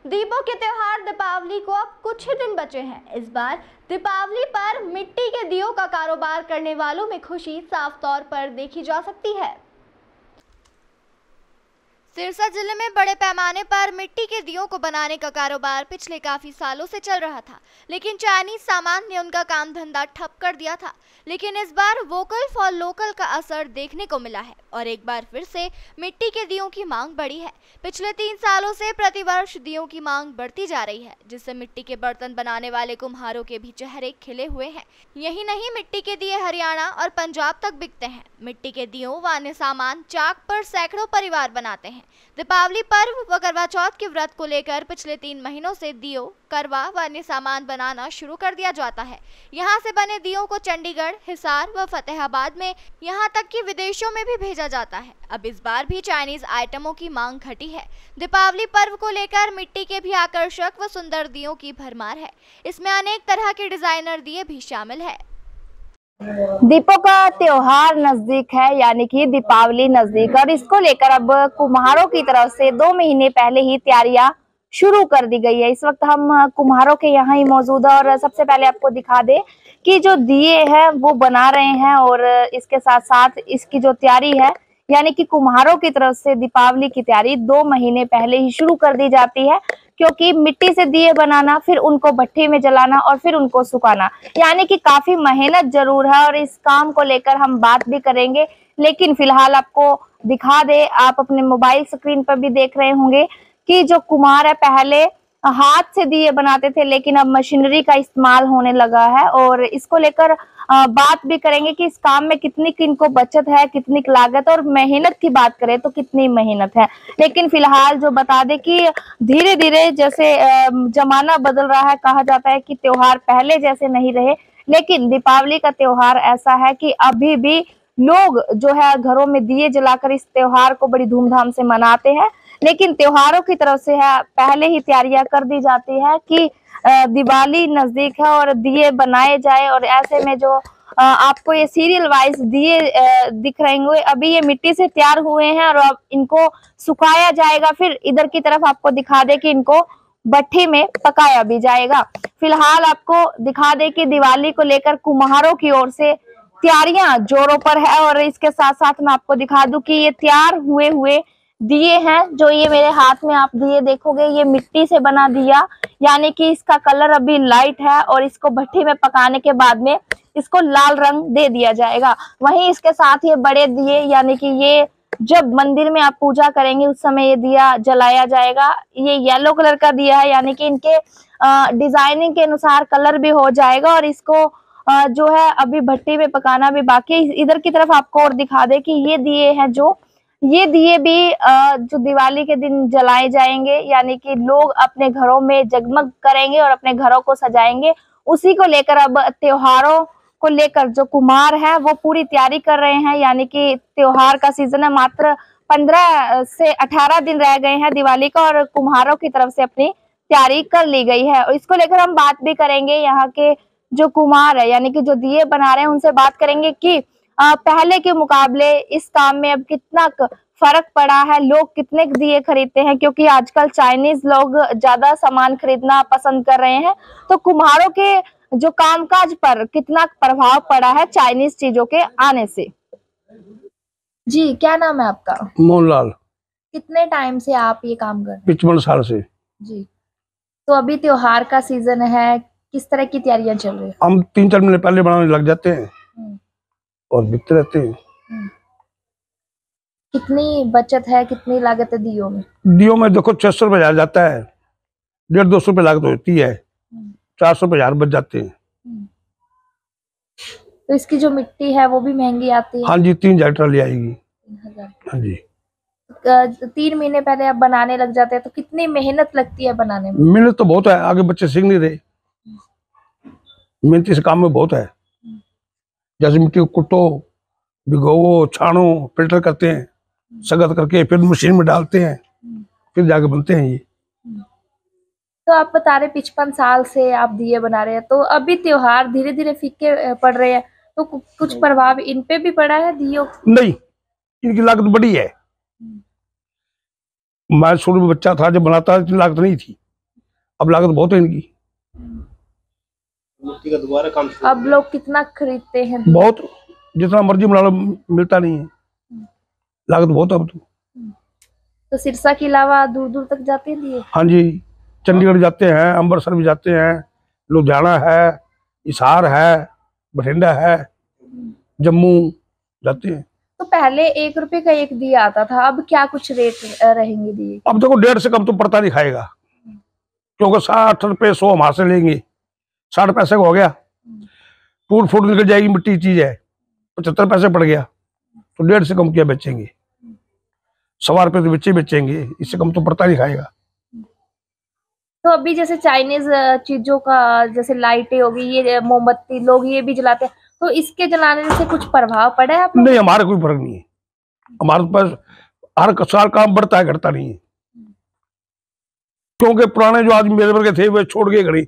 दीपों के त्योहार दीपावली को अब कुछ ही दिन बचे हैं। इस बार दीपावली पर मिट्टी के दियों का कारोबार करने वालों में खुशी साफ तौर पर देखी जा सकती है। सिरसा जिले में बड़े पैमाने पर मिट्टी के दियों को बनाने का कारोबार पिछले काफी सालों से चल रहा था, लेकिन चाइनीज सामान ने उनका काम धंधा ठप कर दिया था। लेकिन इस बार वोकल फॉर लोकल का असर देखने को मिला है और एक बार फिर से मिट्टी के दियों की मांग बढ़ी है। पिछले 3 सालों से प्रतिवर्ष दियों की मांग बढ़ती जा रही है, जिससे मिट्टी के बर्तन बनाने वाले कुम्हारों के भी चेहरे खिले हुए हैं। यही नहीं, मिट्टी के दिए हरियाणा और पंजाब तक बिकते हैं। मिट्टी के दियों व अन्य सामान चाक पर सैकड़ों परिवार बनाते हैं। दीपावली पर्व व करवा चौथ के व्रत को लेकर पिछले 3 महीनों से दियों, करवा व अन्य सामान बनाना शुरू कर दिया जाता है। यहाँ से बने दियों को चंडीगढ़, हिसार व फतेहाबाद में, यहाँ तक कि विदेशों में भी भेजा जाता है। अब इस बार भी चाइनीज आइटमों की मांग घटी है। दीपावली पर्व को लेकर मिट्टी के भी आकर्षक व सुंदर दियों की भरमार है। इसमें अनेक तरह के डिजाइनर दिए भी शामिल है। दीपों का त्योहार नजदीक है, यानी कि दीपावली नजदीक, और इसको लेकर अब कुम्हारों की तरफ से 2 महीने पहले ही तैयारियां शुरू कर दी गई है। इस वक्त हम कुम्हारों के यहाँ ही मौजूद है और सबसे पहले आपको दिखा दे कि जो दिए हैं वो बना रहे हैं और इसके साथ साथ इसकी जो तैयारी है, यानी कि कुम्हारों की तरफ से दीपावली की तैयारी 2 महीने पहले ही शुरू कर दी जाती है, क्योंकि मिट्टी से दिए बनाना, फिर उनको भट्ठी में जलाना और फिर उनको सुखाना, यानी कि काफी मेहनत जरूर है। और इस काम को लेकर हम बात भी करेंगे, लेकिन फिलहाल आपको दिखा दे, आप अपने मोबाइल स्क्रीन पर भी देख रहे होंगे कि जो कुम्हार है पहले हाथ से दिए बनाते थे, लेकिन अब मशीनरी का इस्तेमाल होने लगा है। और इसको लेकर बात भी करेंगे कि इस काम में कितनी इनको बचत है, कितनी लागत, और मेहनत की बात करें तो कितनी मेहनत है। लेकिन फिलहाल जो बता दें कि धीरे धीरे जैसे जमाना बदल रहा है, कहा जाता है कि त्योहार पहले जैसे नहीं रहे, लेकिन दीपावली का त्योहार ऐसा है कि अभी भी लोग जो है घरों में दिए जलाकर इस त्योहार को बड़ी धूमधाम से मनाते हैं। लेकिन त्योहारों की तरफ से है पहले ही तैयारियां कर दी जाती है कि दिवाली नजदीक है और दिए बनाए जाए। और ऐसे में जो आपको ये सीरियल वाइज दिए दिख रहे होंगे, अभी ये मिट्टी से तैयार हुए हैं और अब इनको सुखाया जाएगा। फिर इधर की तरफ आपको दिखा दे कि इनको भट्ठी में पकाया भी जाएगा। फिलहाल आपको दिखा दे कि दिवाली को लेकर कुम्हारों की ओर से तैयारियां जोरों पर है। और इसके साथ साथ मैं आपको दिखा दूं कि ये तैयार हुए दिए हैं, जो ये मेरे हाथ में आप दिए देखोगे, ये मिट्टी से बना दिया, यानी कि इसका कलर अभी लाइट है और इसको भट्ठी में पकाने के बाद में इसको लाल रंग दे दिया जाएगा। वहीं इसके साथ ये बड़े दिए, यानी कि ये जब मंदिर में आप पूजा करेंगे उस समय ये दिया जलाया जाएगा। ये येलो कलर का दिया है, यानी कि इनके डिजाइनिंग के अनुसार कलर भी हो जाएगा और इसको जो है अभी भट्टी में पकाना भी बाकी है। इधर की तरफ आपको और दिखा दे कि ये दिए हैं, जो ये दिए भी जो दिवाली के दिन जलाए जाएंगे, यानी कि लोग अपने घरों में जगमग करेंगे और अपने घरों को सजाएंगे। उसी को लेकर अब त्योहारों को लेकर जो कुम्हार है वो पूरी तैयारी कर रहे हैं, यानी कि त्योहार का सीजन है, मात्र 15 से 18 दिन रह गए हैं दिवाली का और कुम्हारों की तरफ से अपनी तैयारी कर ली गई है। और इसको लेकर हम बात भी करेंगे यहाँ के जो कुम्हार है, यानी कि जो दिए बना रहे हैं, उनसे बात करेंगे कि पहले के मुकाबले इस काम में अब कितना फर्क पड़ा है, लोग कितने दिए खरीदते हैं, क्योंकि आजकल चाइनीज लोग ज्यादा सामान खरीदना पसंद कर रहे हैं। तो कुम्हारों के जो कामकाज पर कितना प्रभाव पड़ा है चाइनीज चीजों के आने से। जी, क्या नाम है आपका? मोहनलाल। कितने टाइम से आप ये काम कर रहे हैं? 55 साल से। जी, तो अभी त्योहार का सीजन है, किस तरह की तैयारियां चल रही है? हम 3-4 महीने पहले बनाने लग जाते हैं और बिकते रहते हैं। कितनी बचत है, कितनी लागत है दियों में? दियों में देखो 600 रुपये हजार जाता है, 150-200 रुपये लागत होती है, 400 रुपये हजार बच जाते हैं। तो इसकी जो मिट्टी है वो भी महंगी आती है? हाँ जी, 3000 ट्राली आएगी। 3000? हाँ जी। 3 महीने पहले आप बनाने लग जाते हैं, तो कितनी मेहनत लगती है बनाने में? मेहनत तो बहुत है, आगे बच्चे सीख नहीं रहे, मेहनत इस काम में बहुत है। जैसे मिट्टी को कुटो, भिगोवो, छानो, फिल्टर करते हैं, सगत करके फिर मशीन में डालते हैं, फिर जाके बनते हैं ये। तो आप बता रहे 55 साल से आप दिए बना रहे हैं, तो अभी त्योहार धीरे धीरे फीके पड़ रहे हैं, तो कुछ प्रभाव इन पे भी पड़ा है दियों? नहीं, इनकी लागत बड़ी है। मैं शुरू में बच्चा था जब बनाता था, इतनी लागत नहीं थी। अब लागत बहुत है इनकी। मिट्टी का दोबारा काम शुरू। अब लोग कितना खरीदते हैं? बहुत, जितना मर्जी बना लो मिलता नहीं है, लागत बहुत है अब तो सिरसा के अलावा दूर दूर तक जाते हैं दिए? हाँ जी, चंडीगढ़ जाते हैं, अमृतसर भी जाते हैं, लुधियाना है, हिसार है, बठिंडा है, जम्मू जाते हैं। तो पहले 1 रुपए का एक दिया आता था, अब क्या कुछ रेट रहेंगे दिए? अब देखो 1.5 से कम तो पड़ता नहीं खाएगा, क्योंकि 60 रुपए 100 हम हाथ से लेंगे, 60 पैसे का हो गया, टूट फूट निकल जाएगी, मिट्टी की चीज है, 75 पैसे पड़ गया, तो 1.5 से कम क्या बेचेंगे? 1.25 रुपए तो बच्चे बेचेंगे, इससे कम तो पड़ता नहीं खाएगा। तो अभी जैसे चाइनीज चीजों का, जैसे लाइटें होगी, ये मोमबत्ती लोग ये भी जलाते हैं, तो इसके जलाने से कुछ प्रभाव पड़ा है आप लोग? नहीं, हमारा कोई फर्क नहीं है, हमारे पास हर साल काम बढ़ता है, घटता नहीं है, क्योंकि पुराने जो आदमी मेरे वर्ग थे वे छोड़ गए घड़ी,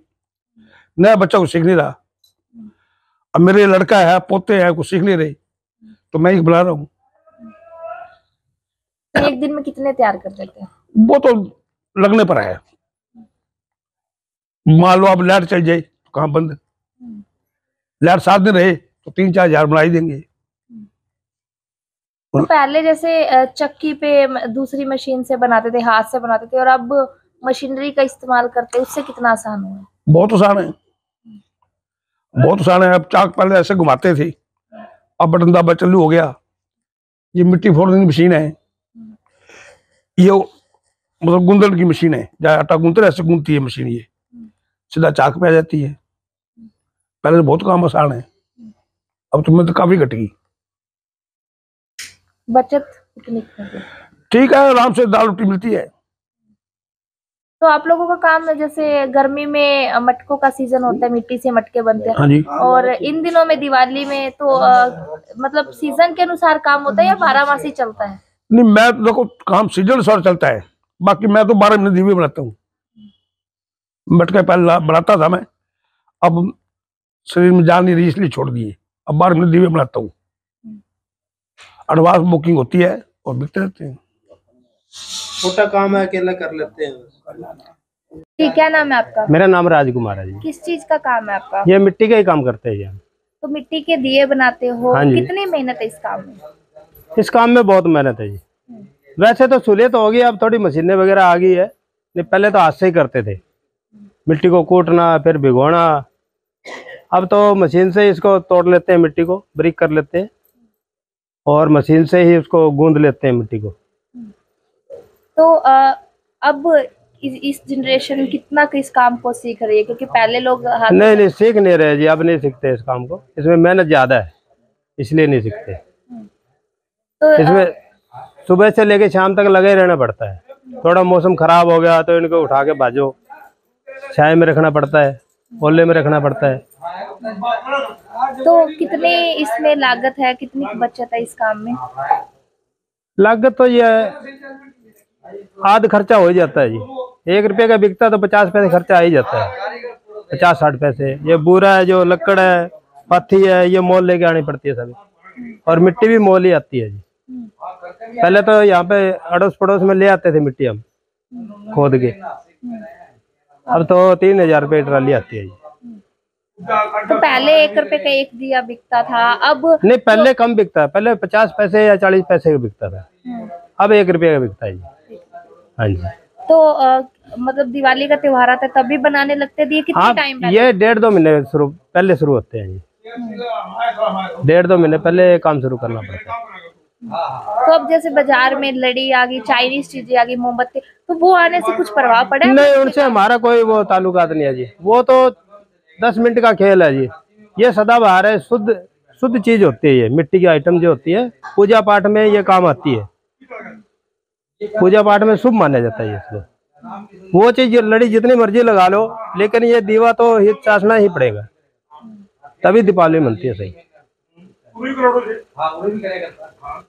नया बच्चा कुछ सीख नहीं रहा। अब मेरे लड़का है, पोते हैं, कुछ सीख नहीं रहे, तो मैं ही बुला रहा हूँ। एक दिन में कितने तैयार कर देते हैं? वो तो लगने पर है, मान लो अब लाइट चल जाए तो कहाँ बंद, लाइट 7 दिन रहे तो 3-4 हजार बना ही देंगे। तो पहले जैसे चक्की पे दूसरी मशीन से बनाते थे, हाथ से बनाते थे, और अब मशीनरी का इस्तेमाल करते हैं, उससे कितना आसान हुआ है? बहुत आसान है, बहुत आसान है। अब चाक पहले ऐसे घुमाते थे, अब बटन दबा चालू हो गया। ये मिट्टी फोड़ने की मशीन है, ये मतलब गुंदन की मशीन है, जहाँ आटा गूंथते ऐसे गूंथती है मशीन, ये सीधा चाक पे आ जाती है। पहले बहुत काम आसान है, अब तुम्हें तो काफी घट गई। बचत कितनी होती है? ठीक है, आराम से दाल रोटी मिलती है। तो आप लोगों का काम है, जैसे गर्मी में मटकों का सीजन होता है, मिट्टी से मटके बनते हैं, हाँ जी, और इन दिनों में दिवाली में तो मतलब सीजन के अनुसार काम होता है या 12 मासी चलता है? नहीं मैं तो देखो काम सीजन अनुसार चलता है, बाकी मैं तो 12 महीने दीवे बनाता हूँ। मटके पहले बनाता था मैं, अब शरीर में जान नहीं रही इसलिए छोड़ दिए, अब 12 महीने दीवे बनाता हूँ। एडवांस बुकिंग होती है और बिकते रहते हैं। छोटा काम है, अकेला कर लेते हैं। ठीक, क्या नाम है आपका? मेरा नाम राजकुमार है जी। किस चीज का काम है आपका? ये मिट्टी का ही काम करते हैं जी हम। तो मिट्टी के दिए बनाते हो, हाँ जी। कितनी मेहनत है इस काम में? इस काम में बहुत मेहनत है जी। वैसे तो सहूलियत हो गई, अब थोड़ी मशीनें वगैरह आ गई है, नहीं पहले तो हाथ से ही करते थे, मिट्टी को कूटना फिर भिगोना। अब तो मशीन से इसको तोड़ लेते हैं, मिट्टी को ब्रिक कर लेते हैं और मशीन से ही उसको गूंद लेते हैं मिट्टी को। तो अब इस जनरेशन में कितना इस काम को सीख रही है, क्योंकि पहले लोग हाथ नहीं सीख नहीं रहे जी, अब नहीं सीखते इस काम को, इसमें मेहनत ज्यादा है इसलिए नहीं सीखते। तो इसमें सुबह से लेके शाम तक लगे रहना पड़ता है, थोड़ा मौसम खराब हो गया तो इनको उठा के भाजो, छाया में रखना पड़ता है, ओले में रखना पड़ता है। तो कितने इसमें लागत है, कितनी बचत है इस काम में? लागत तो ये आध खर्चा हो ही जाता है जी। 1 रुपये का बिकता तो 50 पैसे खर्चा आ ही जाता है, 50-60 पैसे। ये बूरा है, जो लकड़ है, पत्थी है, ये मोल लेके आनी पड़ती है सभी, और मिट्टी भी मोल ही आती है जी। पहले तो यहाँ पे अड़ोस पड़ोस में ले आते थे मिट्टी हम खोद के, अब तो 3000 रुपये ट्राली आती है जी। तो पहले 1 रुपए का एक दिया बिकता था, अब नहीं पहले कम बिकता है, पहले 50 पैसे या 40 पैसे का बिकता था, अब 1 रुपये का बिकता है जी। हाँ जी। तो मतलब दिवाली का त्योहार आता है तभी बनाने लगते दिए, कितने हाँ, टाइम ये 1.5-2 महीने पहले शुरू होते हैं जी। 1.5-2 महीने पहले काम शुरू करना पड़ता है। तो अब जैसे बाजार में लड़ी आ गई, चाइनीज चीजें आ गई, मोमबत्ती, तो वो आने से कुछ प्रभाव पड़ा है? नहीं, उनसे हमारा कोई वो ताल्लुकात नहीं है जी, वो तो 10 मिनट का खेल है जी। ये सदाबहार है, शुद्ध चीज होती है, ये मिट्टी की आइटम जो होती है पूजा पाठ में ये काम आती है, पूजा पाठ में शुभ माना जाता है इसको। वो चीज लड़ी जितनी मर्जी लगा लो, लेकिन ये दीवा तो हित चासना ही पड़ेगा, तभी दीपावली मनती है सही।